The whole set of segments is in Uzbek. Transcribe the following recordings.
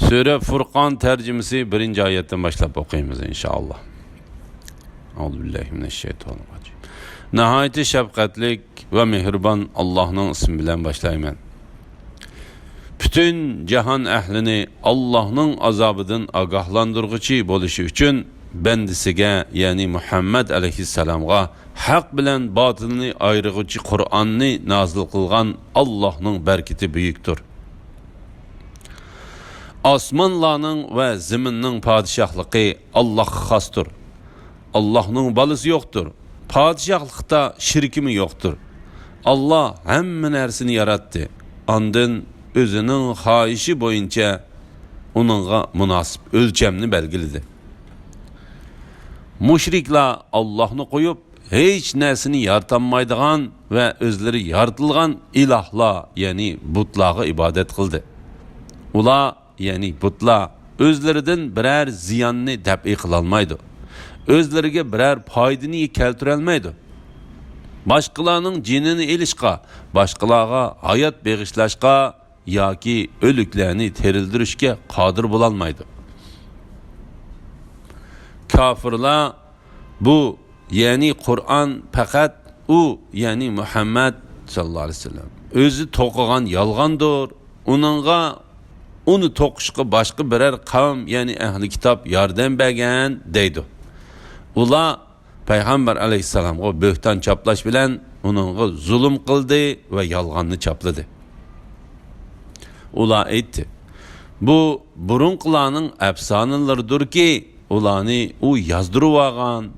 Sure Furqan tercümesi 1. ayetten başlap okuyumuz inşallah. Euzubillahimineşşeytanirracim. Nihayeti şefkatlik ve mehriban Allah'ın ismi bilen başlayman. Bütün cihan ehlini Allah'ın azabıdan agahlandırgıcı boluşu üçün bendisiga, yani Muhammed aleyhisselam'a hak bilen batılını ayrıgıcı Kur'an'ını nazil kılgan Allah'ın berketi büyüktür. Osmanlarning ve ziminning padişahlığı Allah'a xasdır. Allah'ның balısı yoktur. Padişahlıkta şirkimi yoktur. Allah hemme nersini yarattı. Andın özünün haişi boyunca onunla münasip ölçemini belgiledi. Müşrikler Allah'ını koyup hiç nersini yaratanmaydıgan ve özleri yaratılgan ilahla, yani butlağı ibadet kıldı. Ula, yani butla özlerinden birer ziyanını təbi kılalmaydı. Özleriga birer paydını keltirelmeydi. Başkalarının cinini ilişqa, başkalarga hayat bağışlaşqa yoki ölüklerini terildirishga qadir bulalmaydı. Kafirlar bu, yani Kur'an fakat u, yani Muhammed sallallahu aleyhi ve sellem özü toqıgan yalgandır. Onu toqışqa başka birer kavm, yani ehli kitap yardım bergen deydi. Ula Peygamber aleyhisselam'a böhtan çaplaş bilen onunla zulüm kıldı ve yalganını çapladı. Ula etti. Bu burunqlarının efsaneleridir ki ulanı o yazdırıvagan,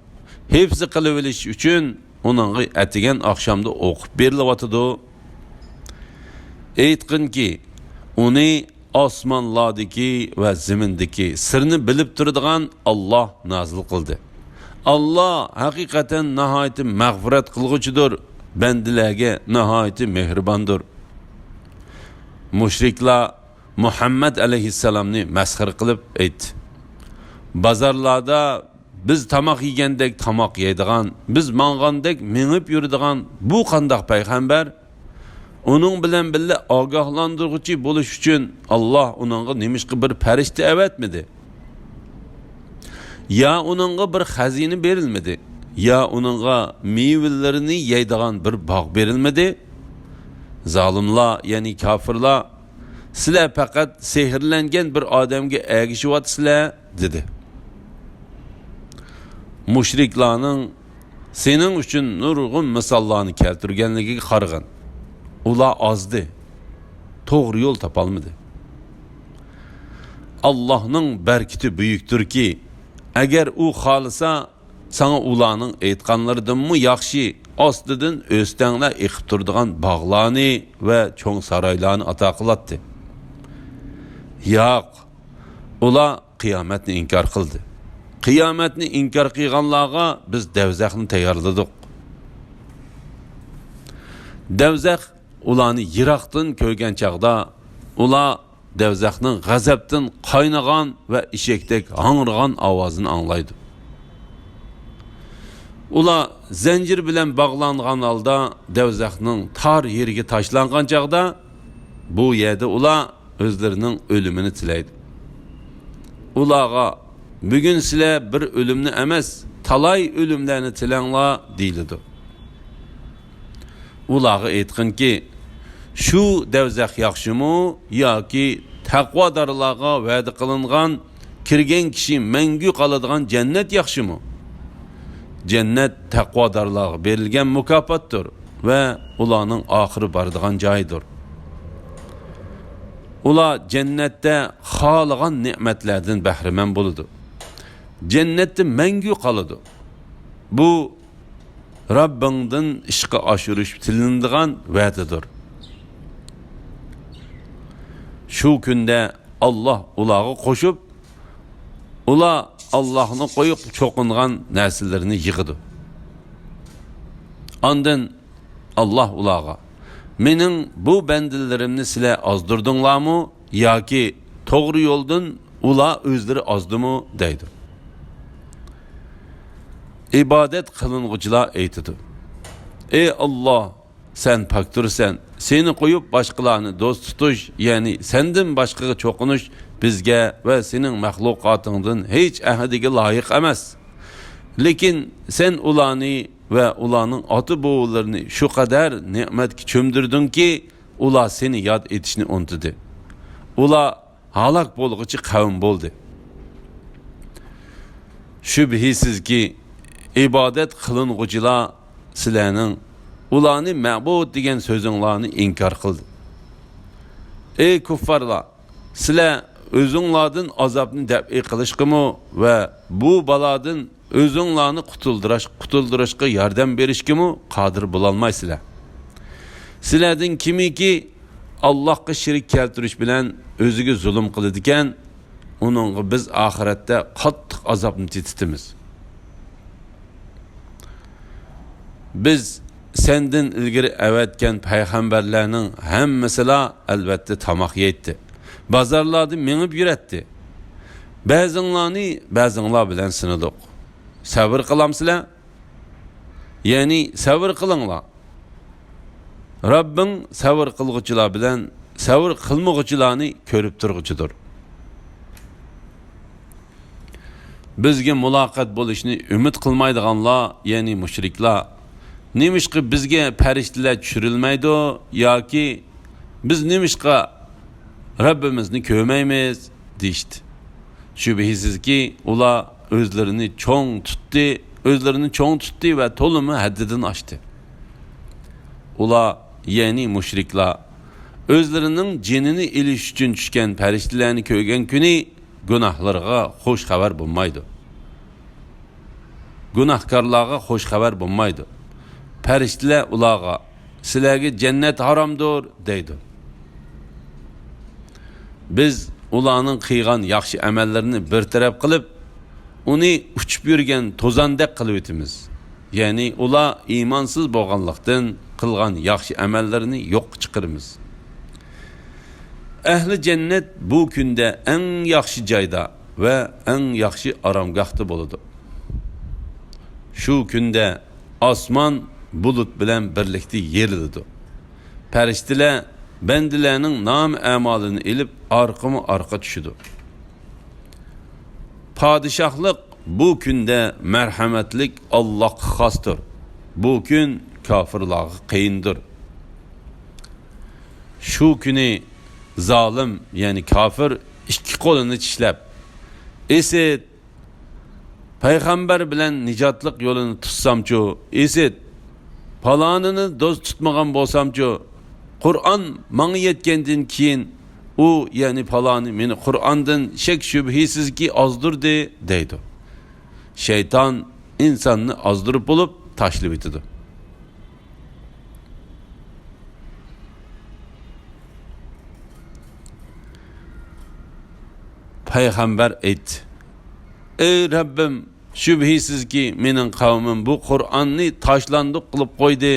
hepsi kılıveliş üçün onunla etigen akşamda okup berilatıdı. Eytkin ki onu osmanlardaki ve zimindeki sırrını bilip durduğun Allah nazil kıldı. Allah hakikaten nihayeti mağfiret kılgıcıdır. Bendilerge nihayeti mehribandır. Müşrikler Muhammed aleyhisselam'ını mezhir kılıp etti. Bazarlarda biz tamak yiygendek tamak yeydigan, biz mangandek minip yürüdigan bu kandak peygamber, onun bilen bile agahlandırıcı buluş için Allah onunla nemişki bir perişte evetmedi. Ya onunla bir hazine verilmedi. Ya onunla meyvelerini yeydigan bir bağ verilmedi. Zalimler, yani kafirler, sizler fakat sehirlengen bir adamga ergişivatsizlar dedi. Müşriklarning senin için nurgun misallarını keltirgenligiga qaragin. Ular azdı. Doğru yol tapalmadı. Allah'ın berketi büyüktür ki eğer o xalisa sana ularning aytganlaridan mı yaxshi ostidan o'stanglar eqib turadigan bog'larni ve cho'ng saroylarni ato qilatdi. Yo'q, ular qiyomatni inkor qildi. Qiyomatni inkor qilganlarga biz davzaxni tayyorladik. Davzax ularni yiroqdan ko'rgan chaqda ular davzaxning g'azabdan qaynagan ve ishekdek hangirgan ovozini anglaydi. Ular zanjir bilan bog'langan holda davzaxning tar yeriga tashlangan chaqda bu yerda ular o'zlarining o'limini tilaydi. Ularga bugun sizlar bir o'limni emas, talay o'limlarni tilanglar deyiladi. Ularga aytqinki, şu davzax yaxshimi yoki taqvodorlarga va'da qilingan kirgan kishi mangu qoladigan jannat yaxshimi? Cennet taqvodorlarga berilgan mukofotdir ve ularning oxiri boradigan joyidir. Ular cennette xohlagan ne'matlardan bahramand bo'ladi. Cennette mangu qoladi. Bu Rabbingdan ishqa oshirish tilindigan va'dadir. Şu kunda Allah ularga qo'shib, ular Allah'ını koyup çokungan nesillerini yıkıdı. Andın Allah ulağa, menin bu bendillerimni sile azdırdınlar mı, ya ki doğru yoldan ula özleri azdı mı deydi. İbadet kılınğıcılar eytidi. Ey Allah, sen paktırsen, seni koyup başkalarını dost tutuş, yani senden başkaga çokunuş bizga va sening mahluqotingdan hech ahadiga loyiq emas. Lekin sen ularni va ularning ota bovularini shu qadar ne'matga cho'mdirdingki, ular seni yod etishni unutdi. Ular halok bo'lg'uchi qavm bo'ldi. Shubhisizki ibodat qiling'uchilar sizlarning ularni ma'bud degan so'zinglarni inkor qildi. Ey kuffarlar, sizlar o'zinglardan azobni dab'i qilishqimi va bu balodan o'zinglarni qutuldirishga yordam berishgimi qodir bo'lolmaysizlar. Sizlardan kimiki Allohga shirik keltirish bilan o'ziga zulm qiladi ekan, uningga biz oxiratda qattiq azobni tetitimiz. Biz senden ilgari avatgan payg'ambarlarning hammasilar albatta tamoq yeydi. Bozorlarda menib yuratdi. Ba'zinglar bilan sinadik. Sabr qilamsizlar? Ya'ni sabr qilinglar. Rabbing sabr qilg'uchilar bilan sabr qilmag'uchilarni ko'rib turg'uchidir. Bizga muloqot bo'lishni umid qilmaydiganlar, ya'ni mushriklar, nemishqa bizga farishtalar tushirilmaydi yoki biz nemishqa Rabbimizni ko'rmaymiz deydi. Shubhisizki ular o'zlarini cho'ng tutdi va to'limi haddidan oshdi. Ular, ya'ni mushriklar, o'zlarining jinini ilish uchun tushgan farishtalarni ko'rgan kuni gunohlarga xush xabar bo'lmaydi. Gunohkorlarga xush xabar bo'lmaydi. Farishtalar ularga sizlarga jannat haromdir deydi. Biz ularning qilgan yaxshi amallarini bir taraf qilib, uni uchib yurgan to'zandek qilib o'tamiz. Ya'ni ular iymonsiz bo'lganlikdan qilgan yaxshi amallarini yo'q chiqaramiz. Ahli jannat bu kunda eng yaxshi joyda va eng yaxshi oromgohda bo'ladi. Shu kunda osmon bulut bilan birlikda yeriladi. Farishtalar bandilarning nom-amalini ilib orqa tushidi. Padişahlık bu kunda merhametlik Allah'a xosdir. Bu kun kafirlarga qiyindir. Shu kuni zalim, yani kafir ikki qo'lini tishlab, esit payg'ambar bilan nijotlik yo'lini tutsamchu, esit palonini do'st tutmagan bo'lsamchu, Qur'on menga yetgandan keyin u, yani paloni meni Qur'ondan shak shubhisizki ozdirdi deydi. Şeytan insonni ozdirib bo'lib tashlab etadi. Payg'ambar aytdi: "Ey Rabbim, shubhisizki mening qavmim bu Qur'onni tashlandiq qilib qo'ydi.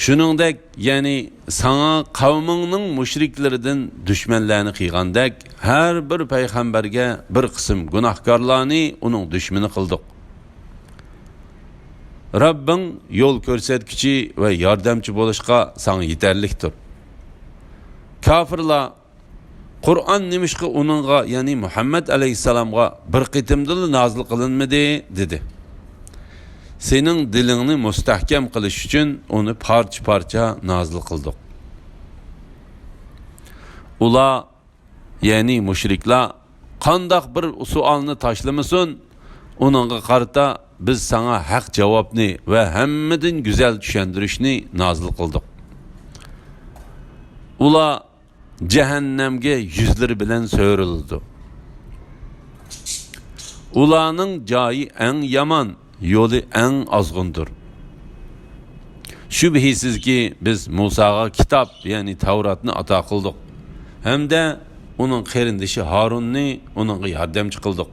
Shuningdek, ya'ni sana qavmingning mushriklaridan dushmanlarni qilgandek, har bir payg'ambarga bir qism gunohkorlarni uning dushmani qildik. Rabbing yo'l ko'rsatguchi va yordamchi bo'lishga sana yetarlikdir. Kafirlar Qur'on nimishqa uningga, ya'ni Muhammad alayhisalomga bir qitimda nozil qilinmadi dedi. Sening dilingni mustahkam qilish uchun uni parcha-parcha nozil qildik." Ular, ya'ni mushriklar, qandoq bir savolni tashlamasin, uningga qarata biz sana haq javobni va hammadan go'zal tushuntirishni nozil qildik. Ular jahannamga yuzlari bilan so'rildi. Ularning joyi eng yomon, yo'li eng ozg'undir. Shubhisizki biz Musaga kitob, ya'ni Tavratni ato qildik. Hamda uning qarindoshi Harunni uningga yordamchi qildik.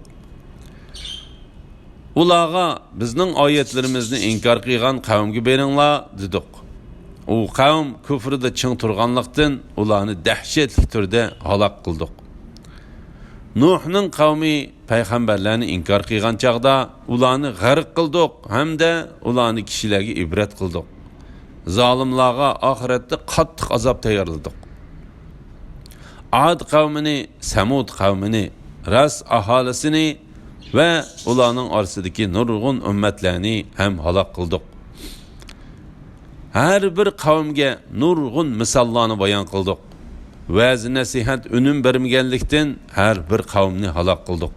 Ularga bizning oyatlarimizni inkor qilgan qavmga beringlar dedik. U qavm kufrida ching turganlikdan ularni dahshatli turda halok qildik. Nuhning qavmi payg'ambarlarni inkor qilgan chaqda ularni g'arq qildik hamda ularni kishilarga ibrat qildik. Zolimlarga oxiratda qattiq azob tayyorladik. Ad qavmini, Samud qavmini, Ras ahalisini ve ularning orasidagi nurg'un ummatlarni ham halok qildik. Her bir qavmga nurg'un misollarni bayon qildik. Va'z nasihat unum bermaganlikdan her bir qavmni halok qildik.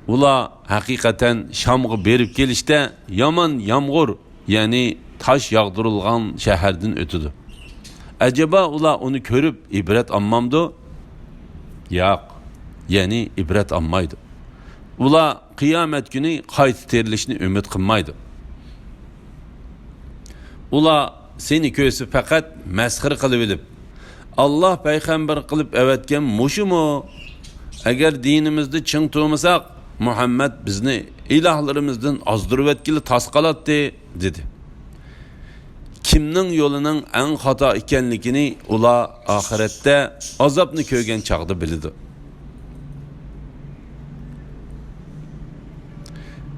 Ular haqiqatan Shamga berib kelishda yomon yomg'ir, ya'ni taş yağdırılgan şehirden ötüdü. Acaba ular onu görüp ibret almamdı? Yok. Yani ibret almaydı. Ular kıyamet günü kayıt terilişini ümit kılmaydı. Ular seni köysü fakat meskır kılıbilip, Allah peygamber kılıp evetken muşu mu? Eğer dinimizde çın tuğmasak, Muhammed bizni ilahlarımızdan azdırıp etkili taskalattı, dedi. Kimning yo'lining eng xato ekanligini ular oxiratda azobni ko'rgan chaqda biladi.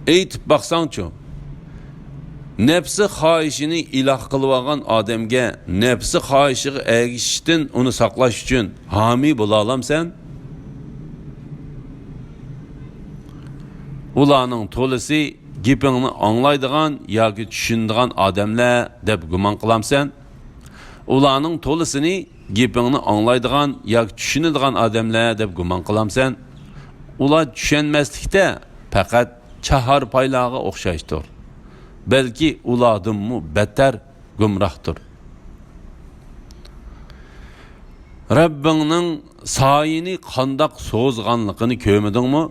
Aytib baqsangchi, nafsi xohishini iloh qilib olgan odamga nafsi xohishiga ergishishdan uni saqlash uchun homiy bo'la olamsan? Ularning to'lisi gapingni anglaydigan yoki tushunadigan odamlar deb gumon qilamsan? Ularning to'lisini gapingni anglaydigan yoki tushunadigan odamlar deb gumon qilamsan? Ular tushunmaslikda faqat chahar paylaga o'xshashdir. Balki ulardanmi battar gumrohdir. Rabbingning soyini qandoq so'zganligini ko'rmadingmi?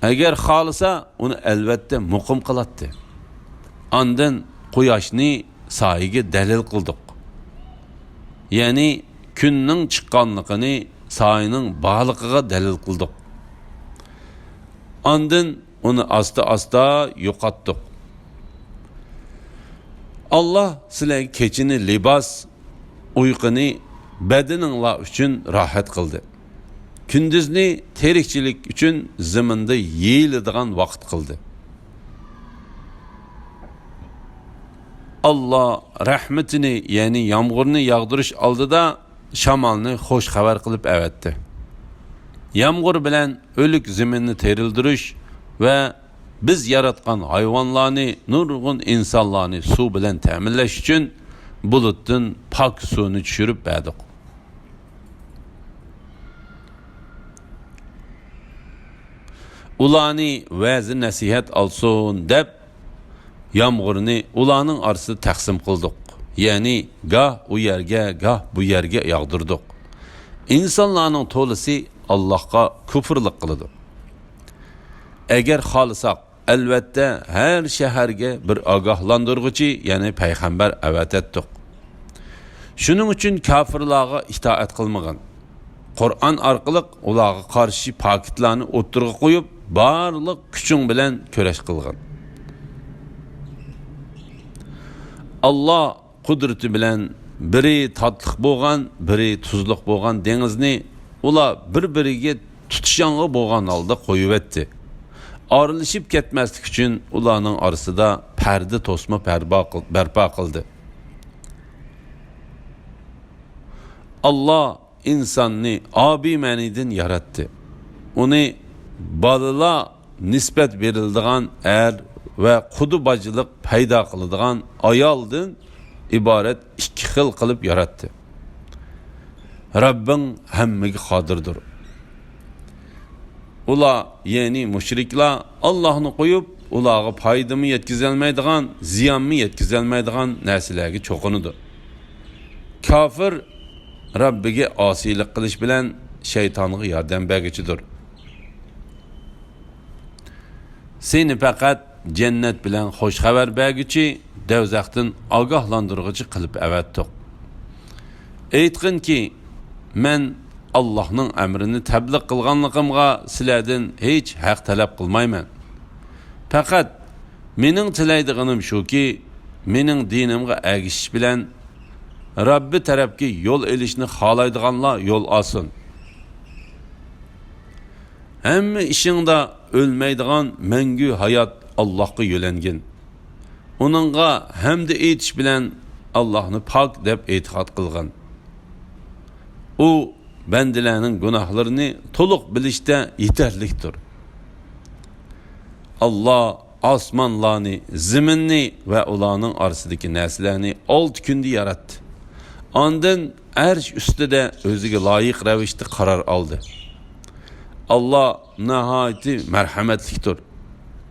Eğer xalisa onu elbette muqim qılattı. Ondan quyoshni soyiga dalil qildik. Yani kunning chiqqanligini soyining borligiga dalil qildik. Ondan onu asta yo'qotdik. Allah sizlarga kechini libos, uyquni badaninglar uchun rohat qildi. Kunduzni terikchilik uchun zaminda yeyiladigan vaqt qildi. Allah rahmetini, yani yağmurni yağdırış oldida shamolni xush xabar qilib avatdi. Yağmur bilan o'lik zaminni terildirish ve biz yaratgan hayvonlarni, nurg'un insonlarni suv bilan ta'minlash uchun bulutdan pok suvni tushirib berdik. Ularni va'zi nasihat olsun deb yağmurni ularning orasida taqsim qildik. Ya'ni goh u yerga, goh bu yerga yog'dirdik. İnsanlarning to'lisi Allohga kufrlik qiladi. Agar xohlasak, albatta har shaharga bir ogohlantiruvchi, ya'ni payg'ambar avatdik. Shuning uchun kofirlarga itoat qilmagan. Qur'on orqali ularga qarshi paketlarni o'tirg'a qo'yib, barliq kuching bilan kurash qilgan. Allah qudrati bilan biri tatliq bo'lgan, biri tuzliq bo'lgan dengizni ular bir-biriga tutishanga bo'lgan holda qo'yib etdi. Ayrılışıp ketmaslik uchun ularning orasida parda to'sma barpo qildi. Allah insonni abi ma'nidan yaratdi. Uni balalar nisbat berildigan er ve qudu bacılık paydo qiladigan ayoldan iborat ikki xil qilib yaratdi. Rabbing hammaga qodirdir. Ular, yani müşriklar Allah'ını qo'yib, ularga foydami yetkazolmaydigan, ziyonmi yetkazolmaydigan narsalarga cho'qinadi. Kafir Rabbiga osiylik qilish bilan shaytonga yordam berguchidir. Seni faqat cennet bilan xush xabar berguchi, do'zaxdan ogohlantiruvchi qilib avatdik. Aytqinki, men Allah'ның emrini təbliğ qılğanlığımğa sizlərdən heç haq tələb qılmayman. Faqat mening tilaydiganim şu ki, mening dinimga ergishish bilan Rabbi tarafga yo'l elishni xohlaydiganlar yo'l olsin. Hamma ishingda o'lmaydigan mangu hayot Allohga yo'langin. Uningga hamda aytish bilan Allohni pok deb e'tiqod qilgan. u bendilerinin günahlarını toluq bilişte yeterliktir. Allah osmonlarni, ziminni ve ularning orasidagi narsalarni 6 kunda yaratdi. Ondan arsh ustida o'ziga loyiq ravishda qaror oldi. Allah nihoyatda marhamatlikdir.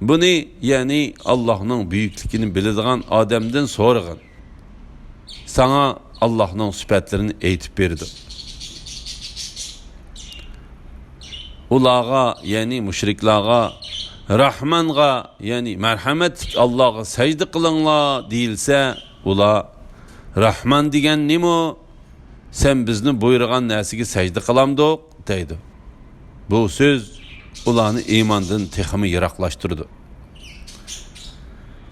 Buni yani Allah'ның büyüklükini biladigan adamdan so'ragan. Sana Allah'ның sifatlarini aytib berdi. Ularga yani müşriklarga Rahman'a yani merhametlik Allah'a secde kılınla değilse ular Rahman degan nima? Sen bizni buyurgan narsaga secde kılamdık deydi. Bu söz ularni imandan texmi yiroqlashtirdi.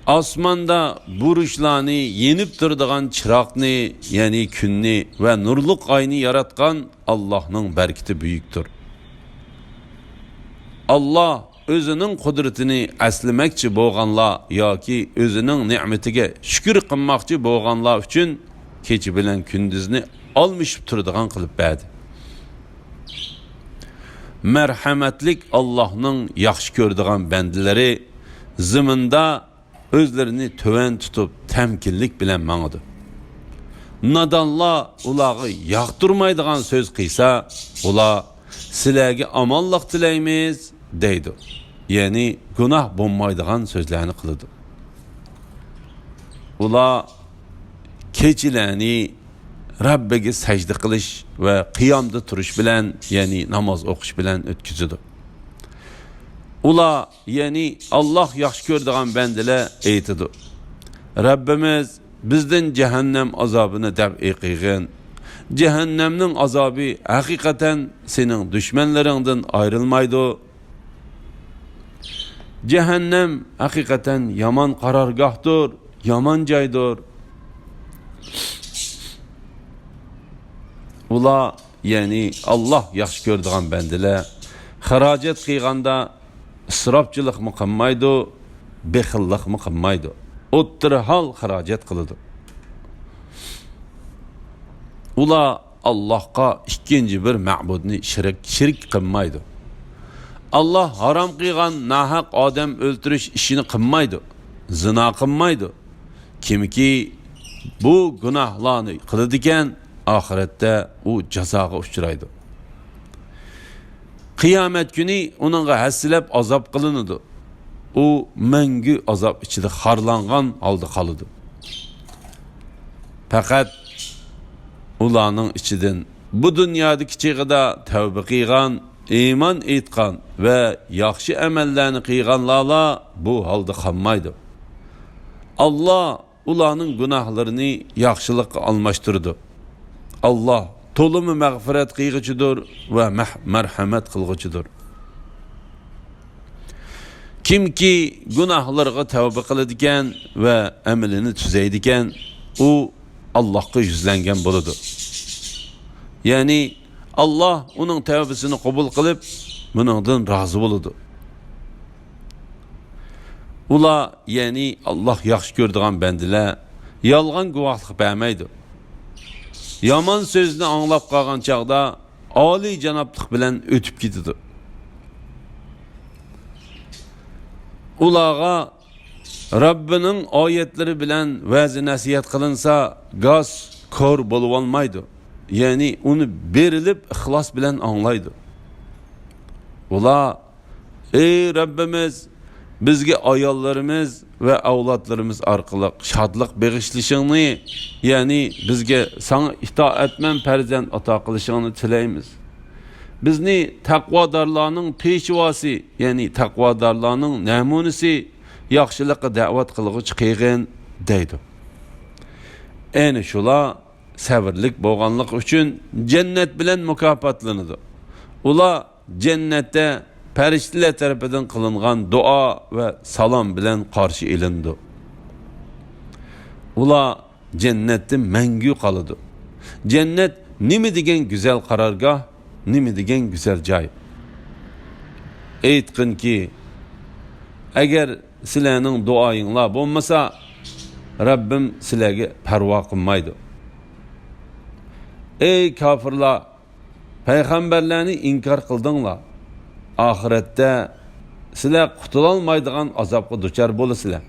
Osmonda burishlarni yenib turadigan chiroqni, ya'ni kunni va nurliq oyni yaratgan Allohning barkati buyukdir. Allah o'zining qudratini aslamoqchi bo'lganlar yoki o'zining ne'matiga shukr qilmoqchi bo'lganlar uchun kecha bilan kunduzni olmishib turadigan qilib berdi. Merhametlik Allah'ның yaxshi ko'radigan bandalari ziminda o'zlarini töven tutup temkinlik bilen mağdı. Nadonlar ularga yoqtirmaydigan söz qilsa, ular sizlarga omonlik tilaymiz deydi. Yani günah bo'lmaydigan so'zlarni qiladi. Ular kechilarni Rabbiga sajda qilish va qiyomda turish bilan, ya'ni namoz o'qish bilan o'tkazadi. Ular, ya'ni Alloh yaxshi ko'radigan bandalar aytadi. Rabbimiz bizdan jahannam azobini dab'i qilgin. Jahannamning azobi haqiqatan sening dushmanlaringdan ayrilmaydi. Jahannam haqiqatan yomon qarorgohdir, yomon joydir. Ular yani Allah yaxshi ko'radigan bandalar xarajat qilganda isrofchilikmi qilmaydi, bexillikmi qilmaydi. O'ttirhol xarajat qiladi. Ular Allohga ikkinchi bir ma'budni shirk qilmaydi. Allah haram qilgan nahaq odam o'ltirish ishini qilmaydi, zina qilmaydi. Kimki bu gunohlarni qiladigan ahirette u jazoga uchraydi. Qiyomat kuni uningga hasilab azob qilinadi. U mangu azob ichida xorlangan holda qoladi. Faqat ularning ichidan bu dunyodagi chig'ida tavba qilgan, iymon etgan va yaxshi amallarni qilganlar bu holda qolmaydi. Allah ularning gunohlarini yaxshilikka almashtirdi. Allah tolumu mağfiret qilg'uchidir ve merhamet qilg'uchidir. Kimki günahlarga tavba qiladigan ve amelini tuzaydigan, u Allohga yuzlangan bo'ladi. Yani Allah uning tavbasini qabul qilib, buningdan rozi bo'ladi. Ular, yani Allah yaxshi ko'radigan bandalar yolg'on guvohlik bermaydi. Yaman sözünü anlap qalğan çağda Ali canaplık bilen ötüp gidiyordu. Ulağa Rabbinin ayetleri bilen vazi nasihat kılınsa gaz kor bolup olmaydı. Yani onu berilip ihlas bilen anlaydı. Ula ey Rabbimiz bizge ayollarımız ve avlatlarımız arkalık şadlık bağışlışını, yani bizge sana itaat etmen perzent ata kılışını tileyimiz. Bizni takvadarlarının peşivası, yani takvadarlarının namunisi yaxşılıkka davet kılıgıç kıyğın deydi. Eni şula sabırlık boğanlık için cennet bilen mükafatlanıdı. Ula cennette Periştiler tarafından kılıngan dua ve salam bilen karşı ilindi. Ula cennette mengü kalıdı. Cennet nimi degen güzel karargah, nimi degen güzel cay. Eytkin ki, eğer sizlerinin duayınla bulmasa, Rabbim sizlerge perva kılmaydı. Ey kafirler, payg'ambarlarni inkor qildinglar. Oxiratda sizlar qutulolmaydigan azobga duchor bo'lasizlar.